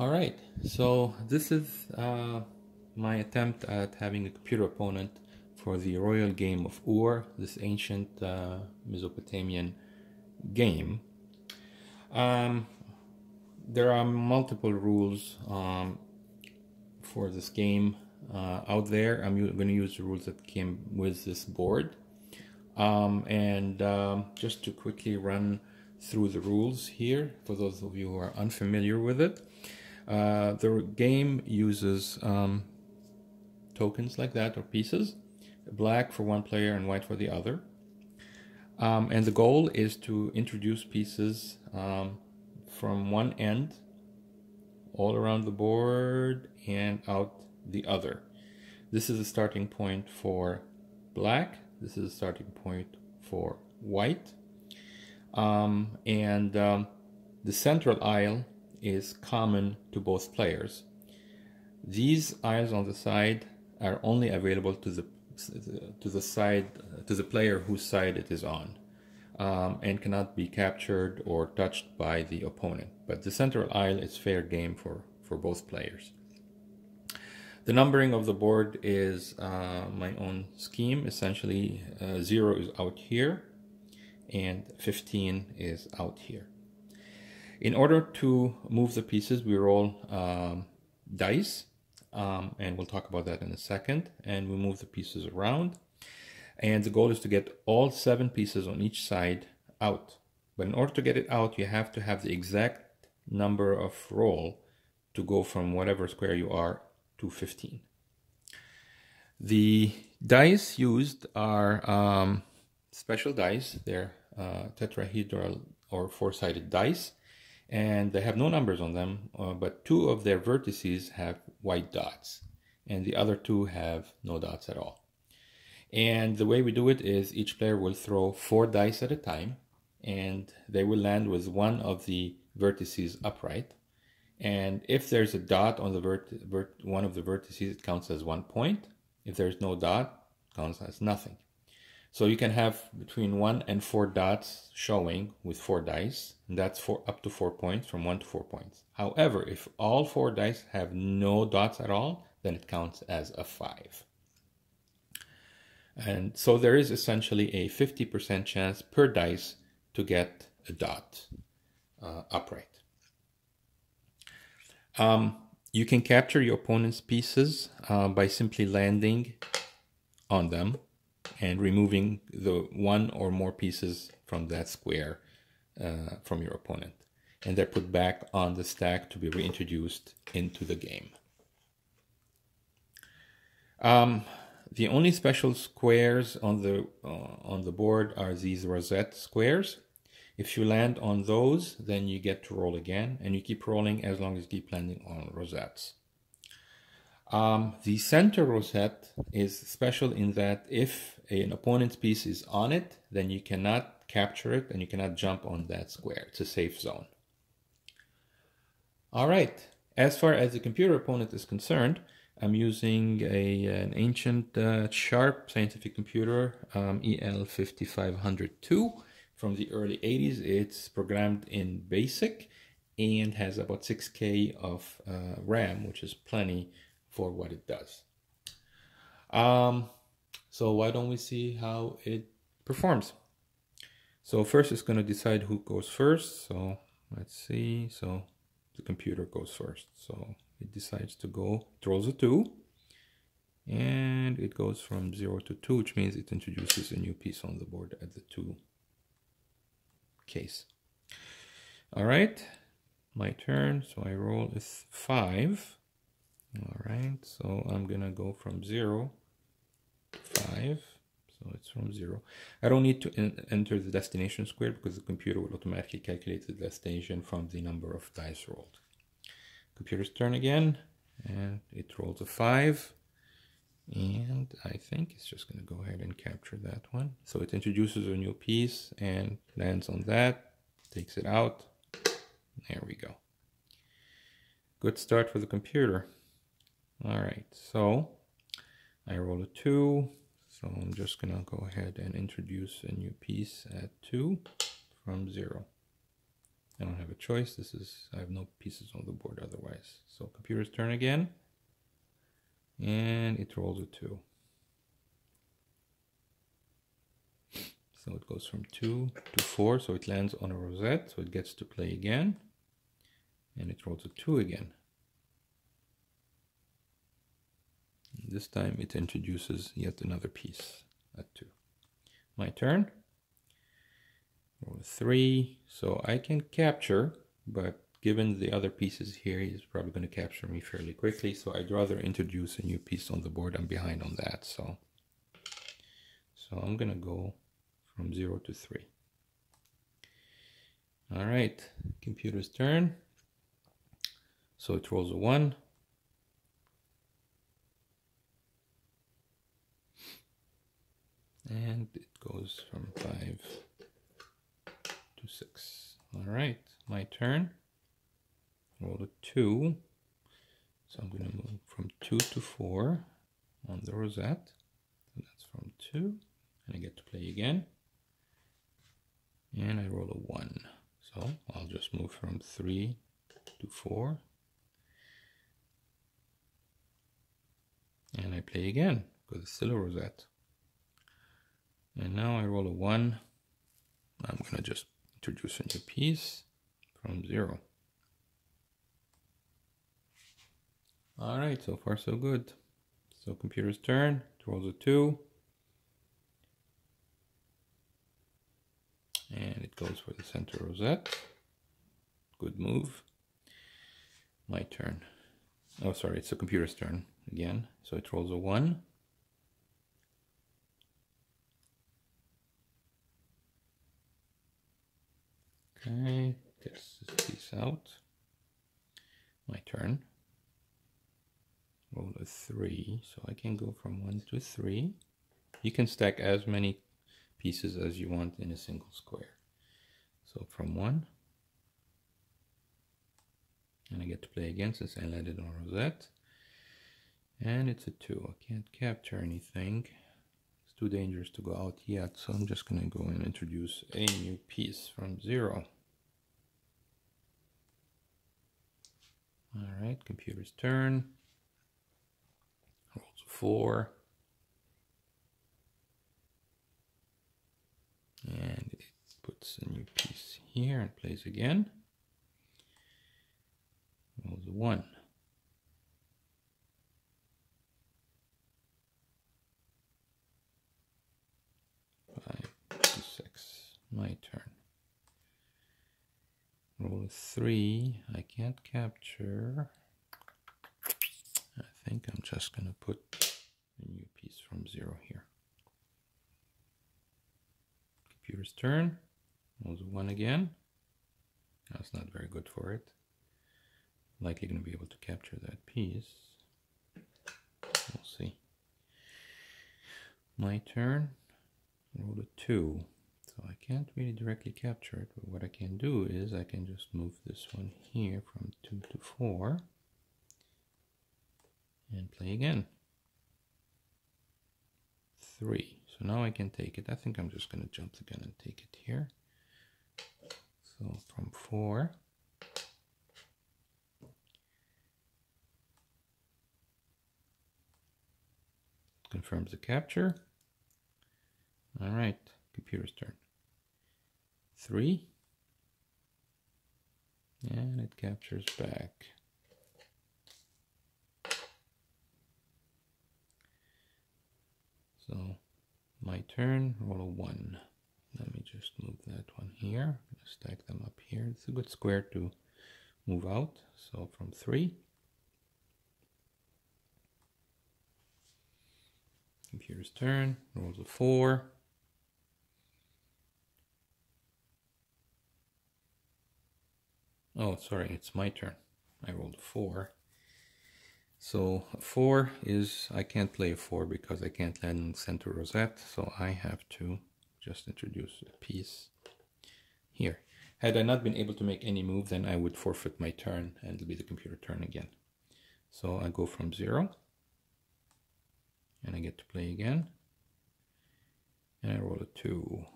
All right, so this is my attempt at having a computer opponent for the royal game of Ur, this ancient Mesopotamian game. There are multiple rules for this game out there. I'm going to use the rules that came with this board. Just to quickly run through the rules here, for those of you who are unfamiliar with it. The game uses tokens like that, or pieces, black for one player and white for the other. And the goal is to introduce pieces from one end all around the board and out the other. This is a starting point for black. This is a starting point for white. The central isle is common to both players. These isles on the side are only available to the player whose side it is on, and cannot be captured or touched by the opponent. But the central isle is fair game for both players. The numbering of the board is my own scheme. Essentially, 0 is out here and 15 is out here. In order to move the pieces, we roll dice, and we'll talk about that in a second, and we move the pieces around. And the goal is to get all 7 pieces on each side out. But in order to get it out, you have to have the exact number of roll to go from whatever square you are to 15. The dice used are special dice. They're tetrahedral or 4-sided dice, and they have no numbers on them, but 2 of their vertices have white dots, and the other 2 have no dots at all. And the way we do it is each player will throw 4 dice at a time, and they will land with one of the vertices upright. And if there's a dot on the one of the vertices, it counts as 1 point. If there's no dot, it counts as nothing. So you can have between 1 and 4 dots showing with 4 dice, and that's up to 4 points, from 1 to 4 points. However, if all 4 dice have no dots at all, then it counts as a 5. And so there is essentially a 50% chance per dice to get a dot upright. You can capture your opponent's pieces by simply landing on them and removing the 1 or more pieces from that square from your opponent. And they're put back on the stack to be reintroduced into the game. The only special squares on the board are these rosette squares. If you land on those, then you get to roll again, and you keep rolling as long as you keep landing on rosettes. The center rosette is special in that if an opponent's piece is on it, then you cannot capture it and you cannot jump on that square. It's a safe zone. All right, as far as the computer opponent is concerned, I'm using an ancient Sharp scientific computer, EL-5500II. From the early 80s. It's programmed in BASIC and has about 6K of RAM, which is plenty for what it does. So why don't we see how it performs? So first it's going to decide who goes first. So let's see. So the computer goes first. So it decides to go, it rolls a 2, and it goes from 0 to 2, which means it introduces a new piece on the board at the 2 case. All right, my turn. So I roll a 5. All right, so I'm gonna go from 0 to 5. So it's from 0. I don't need to enter the destination square because the computer will automatically calculate the destination from the number of dice rolled. Computer's turn again, and it rolls a 5. And I think it's just going to go ahead and capture that one. So it introduces a new piece and lands on that, takes it out. There we go. Good start for the computer. All right, so I roll a 2. So I'm just going to go ahead and introduce a new piece at 2 from 0. I don't have a choice. I have no pieces on the board otherwise. So computer's turn again. And it rolls a 2. So it goes from 2 to 4, so it lands on a rosette, so it gets to play again. And it rolls a 2 again. And this time it introduces yet another piece at 2. My turn. Roll a 3, so I can capture, but given the other pieces here, he's probably going to capture me fairly quickly, so I'd rather introduce a new piece on the board. I'm behind on that, so I'm going to go from 0 to 3. All right, computer's turn. So it rolls a 1. And it goes from 5 to 6. All right, my turn. Roll a 2. So I'm going to move from 2 to 4 on the rosette. So that's from 2. And I get to play again. And I roll a 1. So I'll just move from 3 to 4. And I play again because it's still a rosette. And now I roll a 1. I'm going to just introduce a new piece from 0. All right, so far so good. So computer's turn. It rolls a 2. And it goes for the center rosette. Good move. My turn. Oh, sorry, it's the computer's turn again. So it rolls a 1. Okay, gets this piece out. My turn. Roll a 3, so I can go from 1 to 3. You can stack as many pieces as you want in a single square. So from 1, and I get to play again since I landed on rosette. And it's a 2. I can't capture anything. It's too dangerous to go out yet, so I'm just going to go and introduce a new piece from 0. All right, computer's turn. Rolls a 4. And it puts a new piece here and plays again. Rolls a 1. To 6. My turn. Roll a 3. I can't capture. I think I'm just going to put a new piece from 0 here. Computer's turn. Rolls a 1 again. That's not very good for it. Likely going to be able to capture that piece. We'll see. My turn. Roll a 2. So I can't really directly capture it, but what I can do is I can just move this one here from 2 to 4 and play again. 3. So now I can take it. I think I'm just going to jump the gun and take it here. So from 4. Confirms the capture. All right, computer's turn. 3. And it captures back. So my turn, roll a 1. Let me just move that one here. I'm going to stack them up here. It's a good square to move out. So from 3. Computer's turn, rolls a 4. Oh, sorry, it's my turn. I rolled a 4. So a 4 is, I can't play a 4 because I can't land in center rosette, so I have to just introduce a piece here. Had I not been able to make any move, then I would forfeit my turn and it'll be the computer turn again. So I go from 0 and I get to play again. And I roll a 2.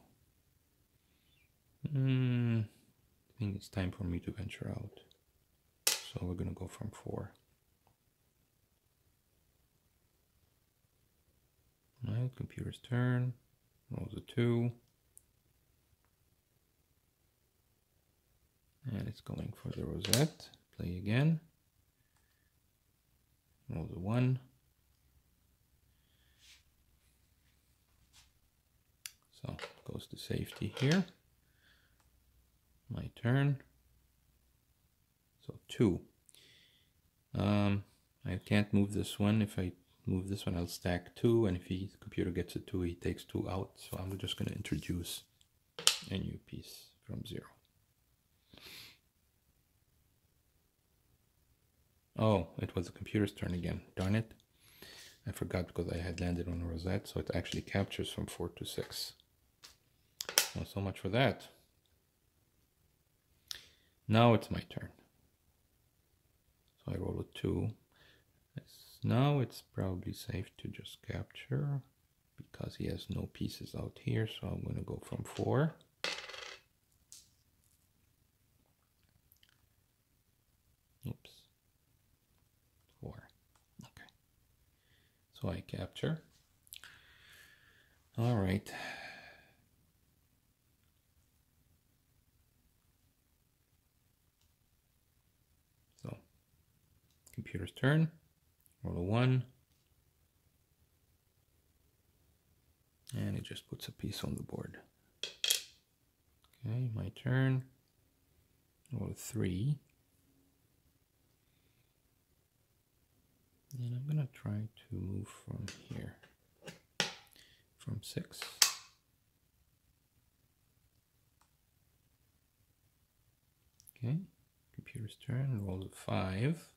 I think it's time for me to venture out. So we're gonna go from 4. Right, computer's turn. Rolls a 2. And it's going for the rosette. Play again. Rolls a 1. So goes to safety here. My turn. So 2. I can't move this one. If I move this one, I'll stack 2, and if the computer gets a 2, he takes 2 out. So I'm just going to introduce a new piece from 0. Oh, it was the computer's turn again. Darn it. I forgot because I had landed on a rosette, so it actually captures from 4 to 6. Well, so much for that. Now it's my turn. So I roll a 2. Now it's probably safe to just capture because he has no pieces out here. So I'm going to go from 4. Oops. 4. Okay. So I capture. All right. So computer's turn. Roll a 1. And it just puts a piece on the board. Okay, my turn. Roll a 3. And I'm going to try to move from here. From 6. Okay, computer's turn. Roll a 5.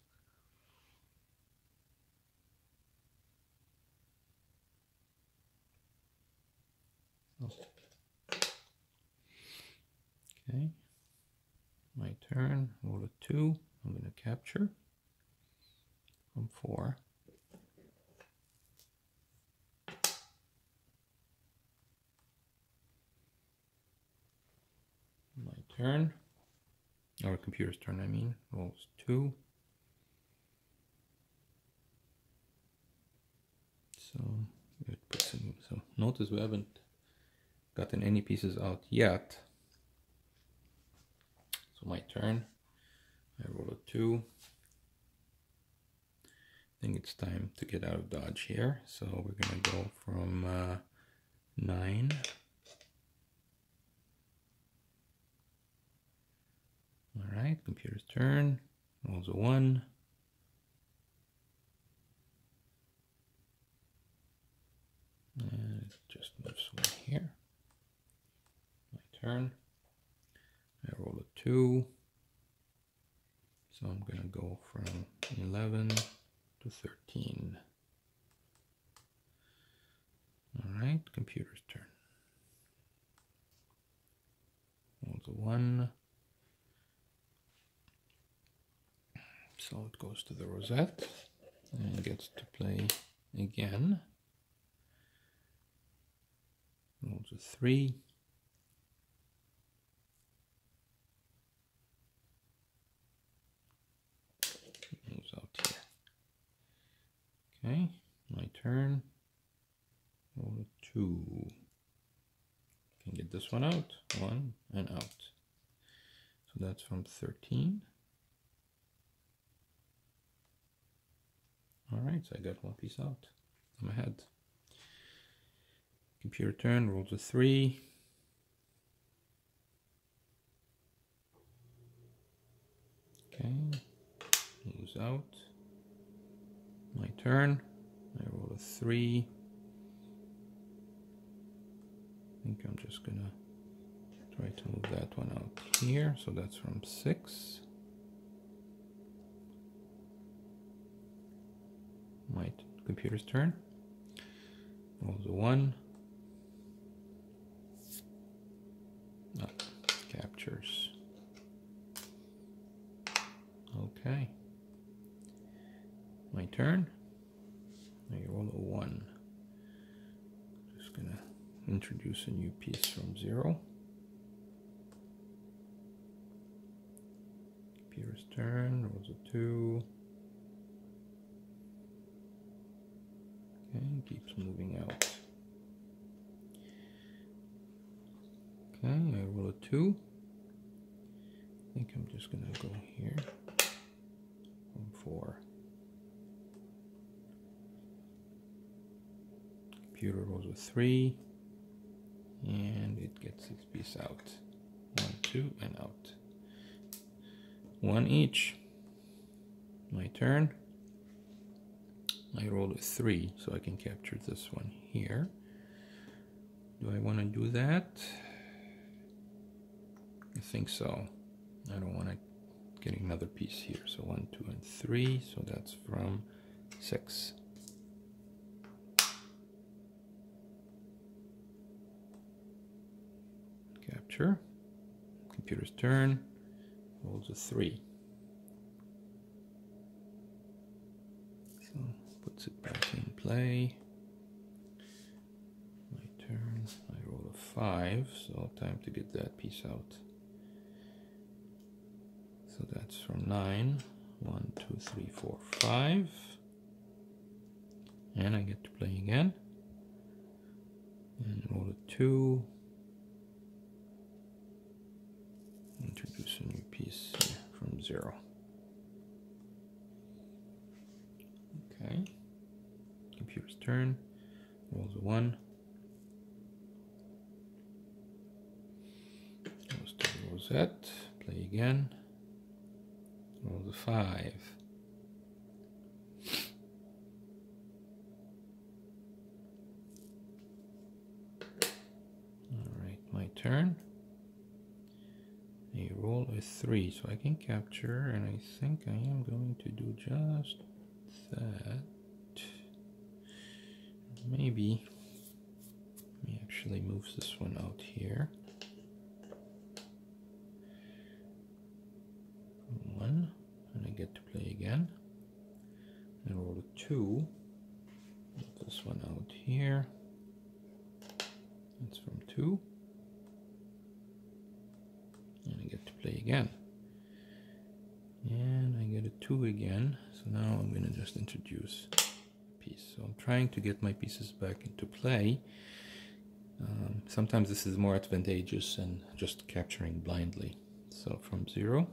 Okay, my turn. Roll a 2. I'm going to capture from 4. My turn, or computer's turn, I mean. Rolls 2. So it puts in. So notice we haven't gotten any pieces out yet. So my turn. I roll a 2. I think it's time to get out of dodge here. So we're going to go from 9. All right, computer's turn. Rolls a 1. And it just moves one here. My turn. I roll a 2. So I'm going to go from 11 to 13. All right, computer's turn. Rolls a 1. So it goes to the rosette and gets to play again. Rolls a 3. Moves out here. Okay, my turn. Roll a 2. Can get this one out. 1 and out. So that's from 13. All right, so I got one piece out. I'm ahead. Computer turn, rolls a 3. Okay, moves out. My turn. I roll a 3. I think I'm just gonna try to move that one out here. So that's from 6. My computer's turn. Rolls a 1. Captures. Okay. My turn. I roll a 1. Just gonna introduce a new piece from 0. Computer's turn. Rolls a 2. Okay, keeps moving out. Okay, I roll a 2. I think I'm just gonna go here. 4. Computer rolls a 3. And it gets its piece out. 1, 2, and out. 1 each. My turn. I rolled a 3, so I can capture this one here. Do I want to do that? I think so. I don't want to get another piece here. So 1, 2, and 3. So that's from 6. Capture. Computer's turn. Rolls a 3. So puts it back in play. My turn. I roll a 5. So time to get that piece out. So that's from 9. 1, 2, 3, 4, 5. And I get to play again. And roll a 2. Introduce a new piece here from 0. Okay. Computer's turn. Rolls a 1. Goes to the rosette. Play again. Rolls a 5. Alright, my turn. I roll a 3, so I can capture, and I think I am going to do just that. Maybe he actually moves this one out here. 1, and I get to play again. I roll a 2. Move this one out here. That's from 2. And I get to play again. And I get a 2 again. So now I'm going to just introduce a piece. So I'm trying to get my pieces back into play. Sometimes this is more advantageous than just capturing blindly. So from 0.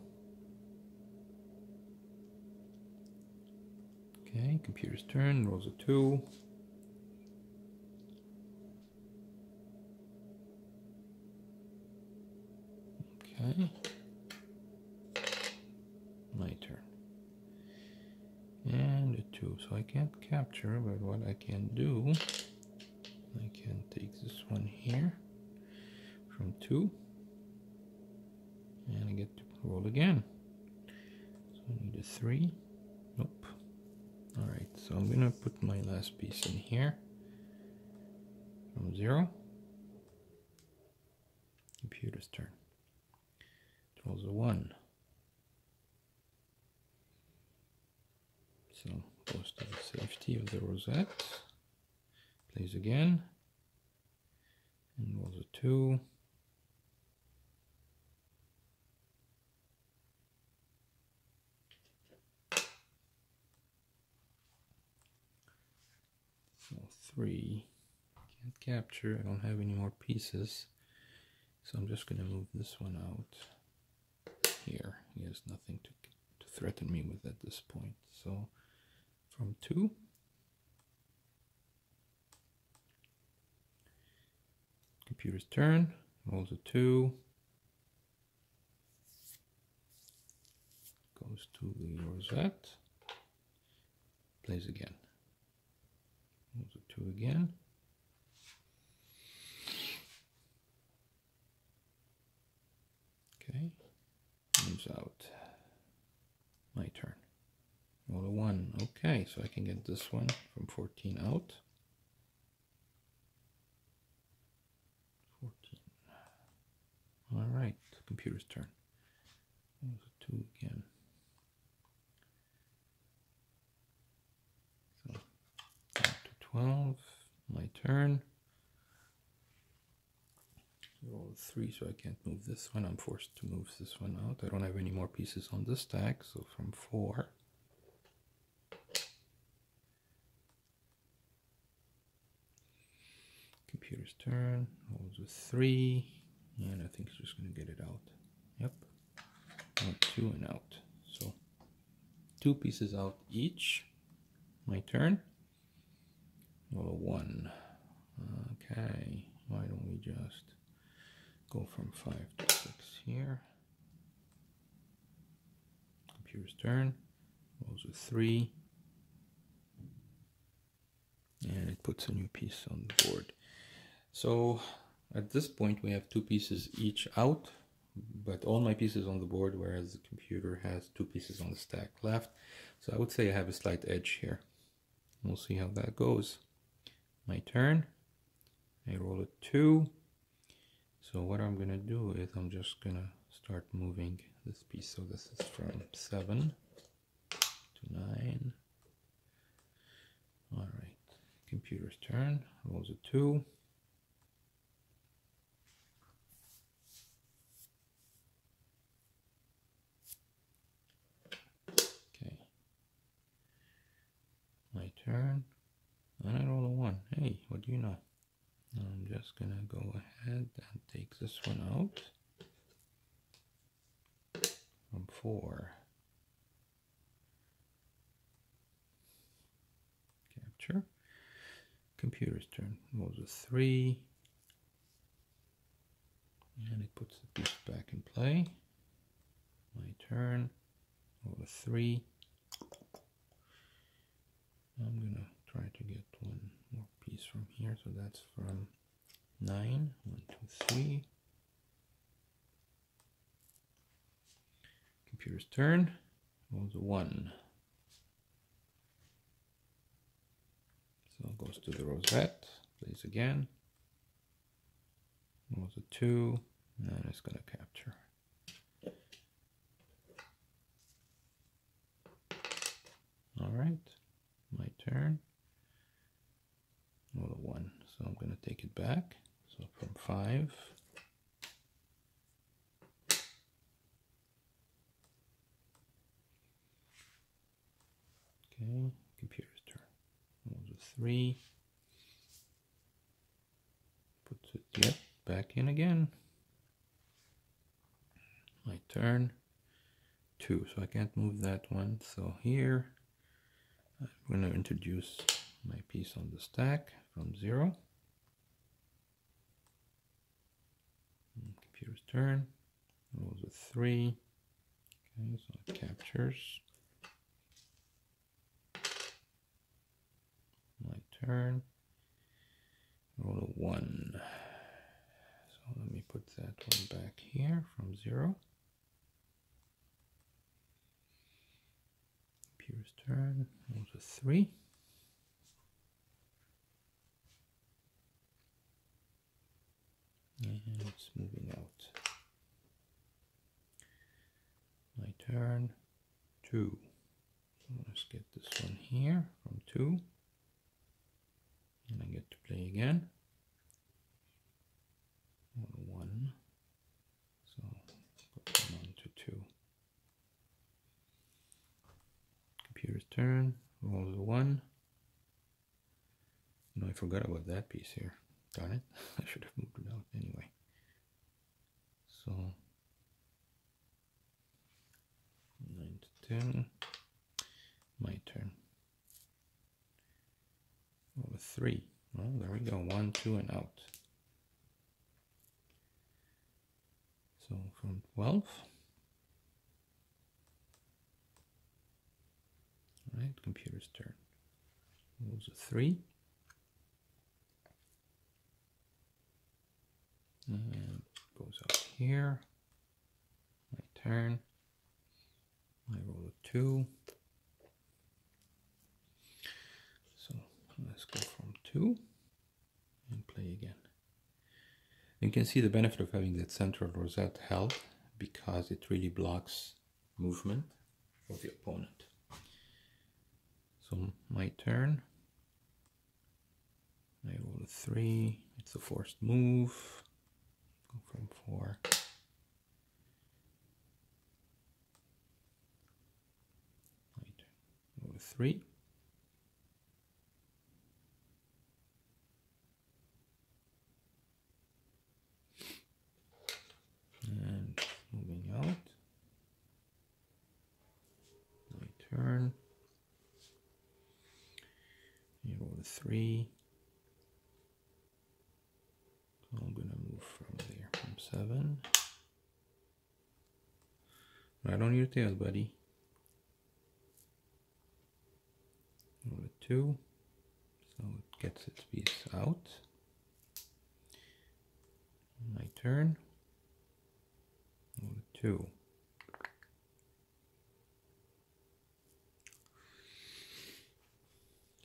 Okay, computer's turn, rolls a 2. Okay. My turn. And a 2. So I can't capture, but what I can do, I can take this one here from 2. And I get to roll again. So I need a 3. Nope. Alright, so I'm gonna put my last piece in here from 0. Computer's turn. It rolls a 1. So goes to the safety of the rosette. Plays again. And rolls a 2. So 3. Can't capture. I don't have any more pieces. So I'm just going to move this one out here. He has nothing to threaten me with at this point. So from 2. Computer's turn. Rolls a 2. Goes to the rosette. Plays again. Rolls a 2 again. Okay. Moves out. My turn. Roll a 1. Okay, so I can get this one from 14 out. 14. Alright, computer's turn. Rolls a 2 again. So, down to 12. My turn. roll a 3, so I can't move this one. I'm forced to move this one out. I don't have any more pieces on the stack, so from 4. Computer's turn, rolls a 3, and I think it's just going to get it out. Yep, 1, 2, and out. So 2 pieces out each. My turn. Roll a 1. Okay, why don't we just go from 5 to 6 here. Computer's turn. Rolls a 3. And it puts a new piece on the board. So at this point we have 2 pieces each out, but all my pieces on the board, whereas the computer has 2 pieces on the stack left. So I would say I have a slight edge here. We'll see how that goes. My turn. I roll a 2. So what I'm going to do is I'm just going to start moving this piece. So this is from 7 to 9. All right. Computer's turn. Rolls a 2. Okay. My turn. And I roll a 1. Hey, what do you know? I'm just gonna go ahead and take this one out from 4. Capture. Computer's turn. Rolls a 3. And it puts the piece back in play. My turn. Roll a 3. I'm gonna try to get one more piece from here. So that's from 9. 1, 2, 3. Computer's turn. Rolls a 1. So it goes to the rosette. Plays again. Rolls a 2. And it's gonna capture. All right. My turn. Roll a 1. So I'm going to take it back. So from 5. Okay. Computer's turn. Rolls a 3. Puts it back in again. My turn. 2. So I can't move that one. So here I'm going to introduce my piece on the stack from 0. Computer's turn. Rolls a 3. Okay, so it captures. My turn. Roll a 1. So let me put that one back here from 0. Computer's turn. Rolls a 3. And it's moving out. My turn. 2. So let's get this one here from 2. And I get to play again. 1. So put them on to 2. Computer's turn. Rolls a 1. No, I forgot about that piece here. Darn it. I should have moved it out anyway. So 9 to 10. My turn. Roll a 3. Well, there we go. 1, 2, and out. So from 12. Alright, computer's turn. Rolls a 3. And goes up here. My turn. I roll a 2. So let's go from 2 and play again. You can see the benefit of having that central rosette held because it really blocks movement of the opponent. So my turn. I roll a 3. It's a forced move. Go from 4. Go to 3. And moving out. My turn. You roll a 3. So I'm going to move from there, from 7. Right on your tail, buddy. Roll a 2. So it gets its piece out. My turn. Roll a 2.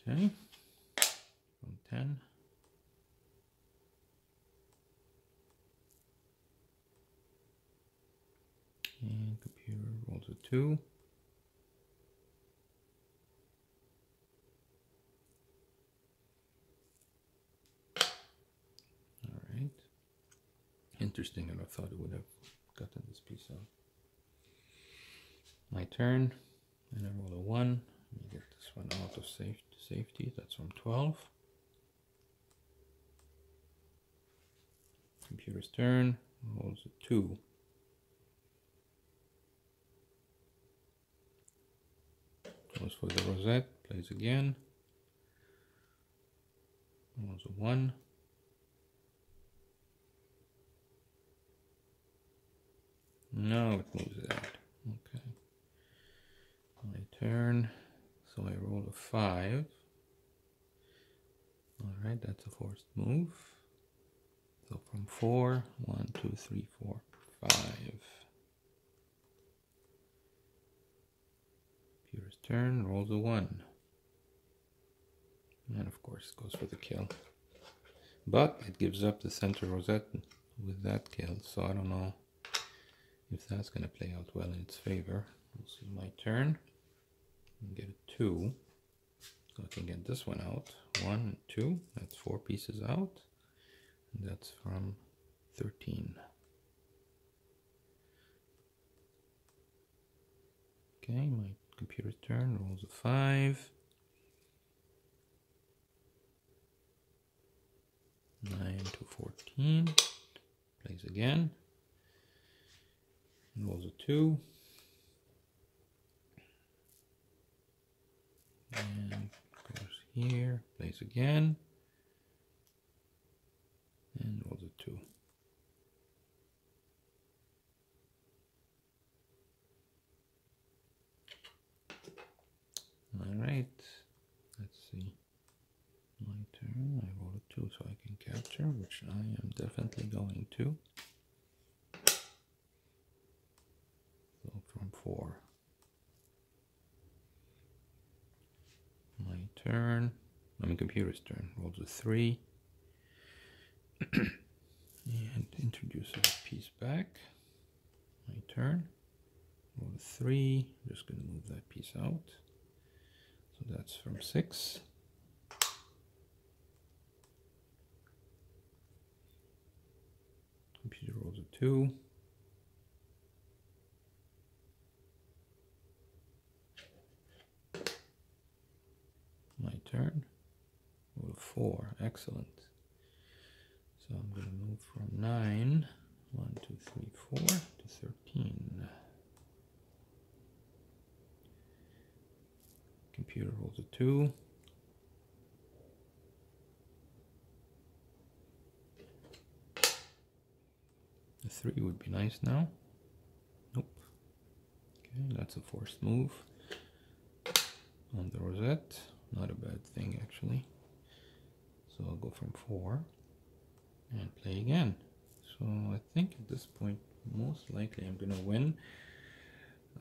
Okay. From 10. And computer rolls a 2. Alright. Interesting that I thought it would have gotten this piece out. My turn. And I roll a 1. Let me get this one out of safety. That's from 12. Computer's turn. Rolls a 2. Goes for the rosette. Plays again. Rolls a 1. No, it moves it out. Okay. My turn. So I roll a 5. Alright, that's a forced move. So from 4, 1, 2, 3, 4, 5. Computer's turn, rolls a 1. And of course goes for the kill. But it gives up the center rosette with that kill, so I don't know if that's going to play out well in its favor. We'll see my turn. And get a 2. So I can get this one out. 1 and 2. That's 4 pieces out. And that's from 13. Okay, my computer's turn. Rolls a 5. 9 to 14. Plays again. And rolls a 2. And goes here, plays again, and rolls a 2. Alright, let's see. My turn, I roll a 2 so I can capture, which I am definitely going to. So from 4. My turn, computer's turn, rolls a 3. And introduces a piece back. My turn, roll a 3, just going to move that piece out. So that's from 6. Computer rolls a 2. My turn. Roll a 4. Excellent. So I'm going to move from 9, 1, 2, 3, 4 to 13. Computer rolls a 2. A 3 would be nice now. Nope. Okay, that's a forced move on the rosette. Not a bad thing, actually. So I'll go from 4 and play again. So I think at this point, most likely I'm going to win.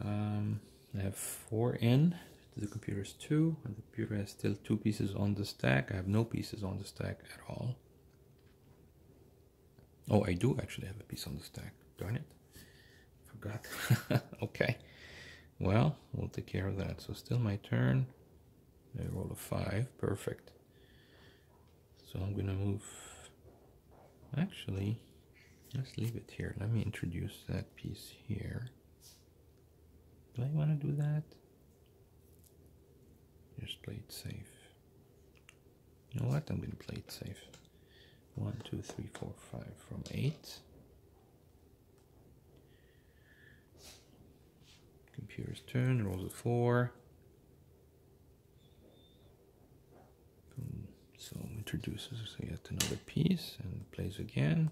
I have 4 in. The computer's 2, and the computer has still 2 pieces on the stack. I have no pieces on the stack at all. Oh, I do actually have a piece on the stack. Darn it. Forgot. Okay. Well, we'll take care of that. So still my turn. I roll a 5. Perfect. So I'm going to move... Actually, Let's leave it here. Let me introduce that piece here. Do I want to do that? Just play it safe. You know what? I'm going to play it safe. 1, 2, 3, 4, 5 from 8. Computer's turn, rolls a 4. So introduces yet another piece and plays again.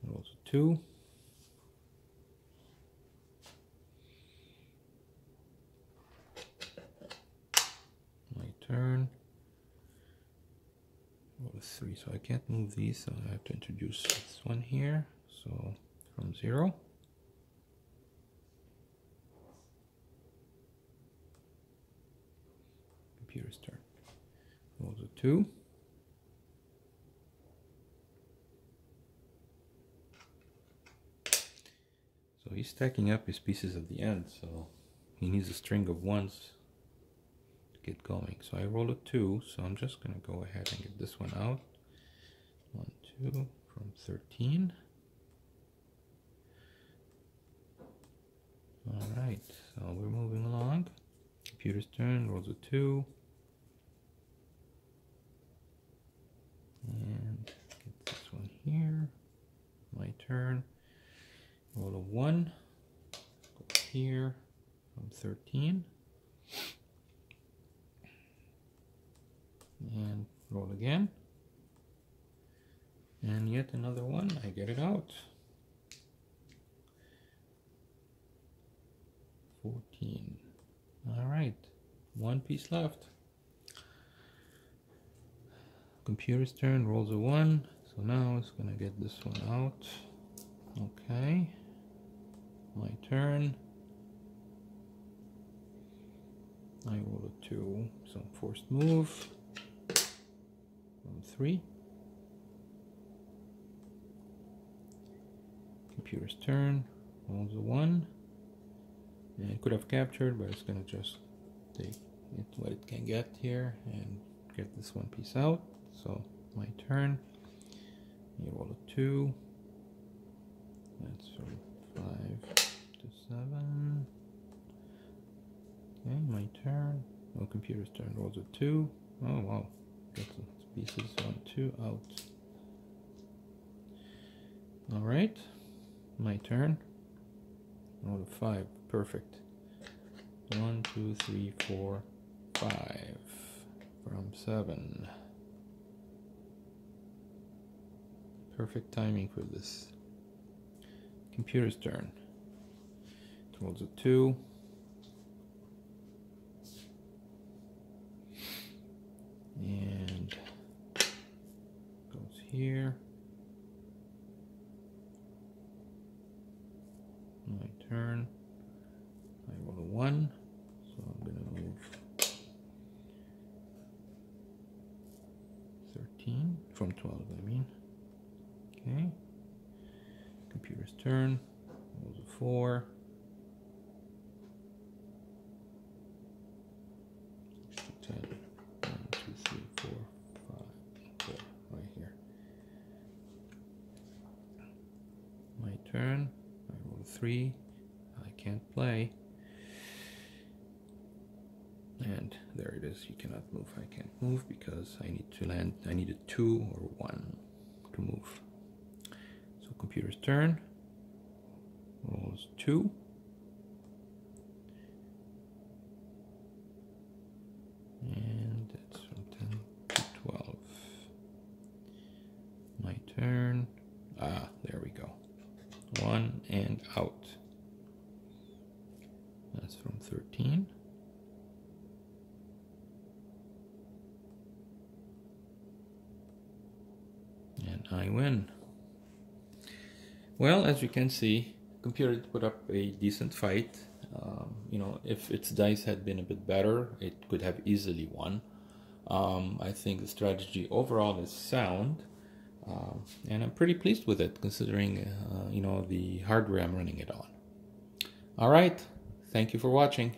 Rolls a 2. My turn. Roll a 3. So I can't move these, so I have to introduce this one here. So from 0. Computer's turn. Rolls a 2. So he's stacking up his pieces at the end, so he needs a string of 1s to get going. So I roll a 2, so I'm just going to go ahead and get this one out. 1, 2 from 13. Alright, so we're moving along. Computer's turn, rolls a 2. And get this one here. My turn. Roll a 1. Go here from 13. And roll again. And yet another 1. I get it out. 14. Alright. 1 piece left. Computer's turn, rolls a 1. So now it's going to get this one out. Okay. My turn. I roll a 2. So forced move. From 3. Computer's turn, rolls a 1. And it could have captured, but it's going to just take it what it can get here and get this one piece out. So my turn. You roll a 2. That's from 5 to 7. Okay, my turn. No, computer's turn. Rolls a 2. Oh wow. Get the pieces 1, 2 out. Alright. My turn. Roll a 5. Perfect. 1, 2, 3, 4, 5 from 7. Perfect timing for this. Computer's turn. It rolls a 2. And goes here. My turn. I roll a 1. So I'm going to move 13 from 12, I mean. Okay. Computer's turn. Rolls a 4. 6 to 10. 1, 2, 3, 4, 5, 4. Right here. My turn. I roll a 3. I can't play. And there it is. You cannot move. I can't move because I need to land. I need a 2 or 1 to move. So computer's turn. Rolls 2. And that's from 10 to 12. My turn. Ah, there we go. 1 and out. That's from 13. And I win. Well, as you can see, computer put up a decent fight. You know, if its dice had been a bit better, it could have easily won. I think the strategy overall is sound, and I'm pretty pleased with it, considering you know, the hardware I'm running it on. All right, thank you for watching.